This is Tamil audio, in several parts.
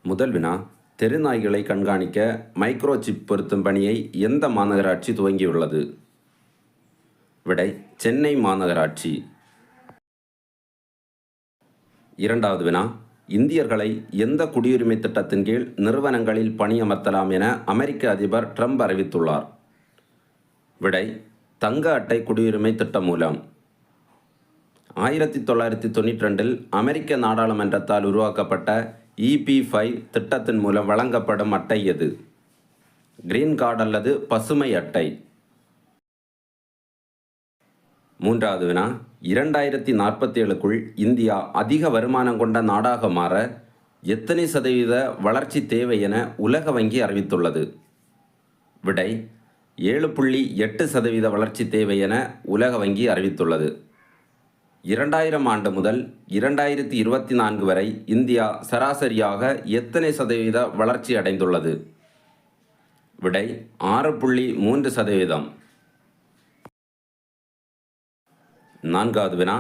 முதல் வினா, தெருநாய்களை கண்காணிக்க மைக்ரோசிப் பொருத்தும் பணியை எந்த மாநகராட்சி துவங்கியுள்ளது? விடை, சென்னை மாநகராட்சி. இரண்டாவது வினா, இந்தியர்களை எந்த குடியுரிமை திட்டத்தின் கீழ் நிறுவனங்களில் பணியமர்த்தலாம் என அமெரிக்க அதிபர் ட்ரம்ப் அறிவித்துள்ளார்? விடை, தங்க அட்டை குடியுரிமை திட்டம் மூலம். 1992 அமெரிக்க நாடாளுமன்றத்தால் உருவாக்கப்பட்ட EP5 திட்டத்தின் மூலம் வழங்கப்படும் அட்டை எது? கிரீன் கார்டு அல்லது பசுமை அட்டை. மூன்றாவது வினா, 2047க்குள் இந்தியா அதிக வருமானம் கொண்ட நாடாக மாற எத்தனை சதவீத வளர்ச்சி தேவை என உலக வங்கி அறிவித்துள்ளது? விடை, 7.8% வளர்ச்சி தேவை என உலக வங்கி அறிவித்துள்ளது. 2000 ஆண்டு முதல் 2024 வரை இந்தியா சராசரியாக எத்தனை சதவீத வளர்ச்சி அடைந்துள்ளது? விடை, 6.3%. நான்காவது வினா,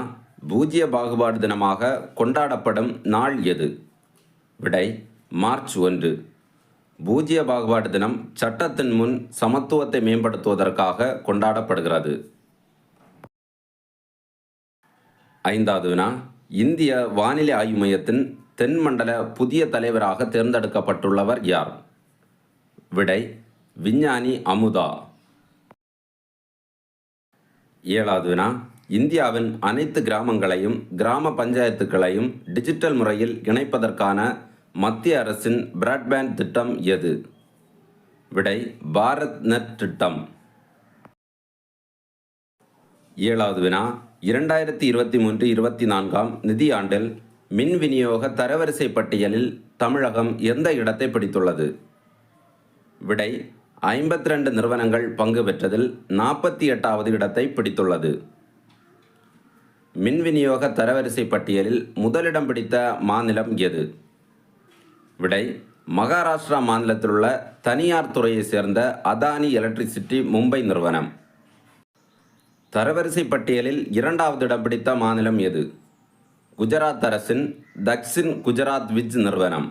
பூஜ்ய பாகுபாடு தினமாக கொண்டாடப்படும் நாள் எது? விடை, மார்ச் 1. பூஜ்ய பாகுபாடு தினம் சட்டத்தின் முன் சமத்துவத்தை மேம்படுத்துவதற்காக கொண்டாடப்படுகிறது. ஐந்தாவது வினா, இந்திய வானிலை ஆய்வு மையத்தின் தென்மண்டல புதிய தலைவராக தேர்ந்தெடுக்கப்பட்டுள்ளவர் யார்? விடை, விஞ்ஞானி அமுதா. ஏழாவது வினா, இந்தியாவின் அனைத்து கிராமங்களையும் கிராம பஞ்சாயத்துகளையும் டிஜிட்டல் முறையில் இணைப்பதற்கான மத்திய அரசின் பிராட்பேண்ட் திட்டம் எது? விடை, பாரத் நெட் திட்டம். ஏழாவது வினா, 2023-24 நிதியாண்டில் மின் விநியோக தரவரிசை பட்டியலில் தமிழகம் எந்த இடத்தை பிடித்துள்ளது? விடை, 52 நிறுவனங்கள் பங்கு பெற்றதில் 48வது இடத்தை பிடித்துள்ளது. மின் விநியோக தரவரிசை பட்டியலில் முதலிடம் பிடித்த மாநிலம் எது? விடை, மகாராஷ்டிரா மாநிலத்தில் உள்ள தனியார் துறையை சேர்ந்த அதானி எலக்ட்ரிசிட்டி மும்பை நிறுவனம். தரவரிசை பட்டியலில் 2வது இடம் பிடித்த மாநிலம் எது? குஜராத் அரசின் தக்ஷின் குஜராத் விஜ் நிறுவனம்.